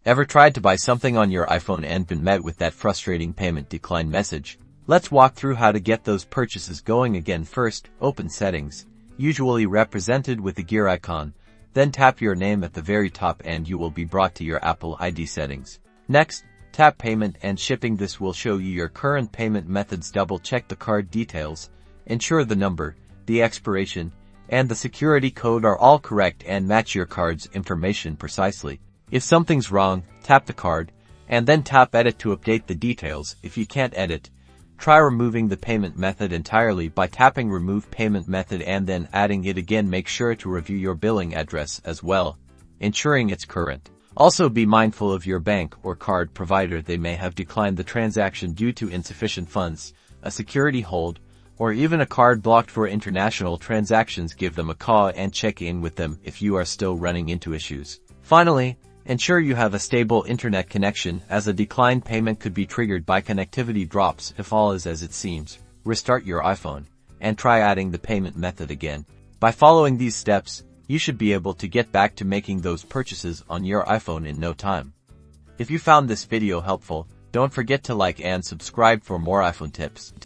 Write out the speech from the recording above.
Ever tried to buy something on your iPhone and been met with that frustrating payment decline message? Let's walk through how to get those purchases going again. First, open Settings, usually represented with the gear icon. Then tap your name at the very top and you will be brought to your Apple ID settings. Next, tap Payment and Shipping. This will show you your current payment methods. Double-check the card details. Ensure the number, the expiration, and the security code are all correct and match your card's information precisely. If something's wrong, tap the card, and then tap Edit to update the details. If you can't edit, try removing the payment method entirely by tapping Remove Payment Method and then adding it again. Make sure to review your billing address as well, ensuring it's current. Also be mindful of your bank or card provider. They may have declined the transaction due to insufficient funds, a security hold, or even a card blocked for international transactions. Give them a call and check in with them if you are still running into issues. Finally, ensure you have a stable internet connection, as a declined payment could be triggered by connectivity drops. If all is as it seems, restart your iPhone and try adding the payment method again. By following these steps, you should be able to get back to making those purchases on your iPhone in no time. If you found this video helpful, don't forget to like and subscribe for more iPhone tips.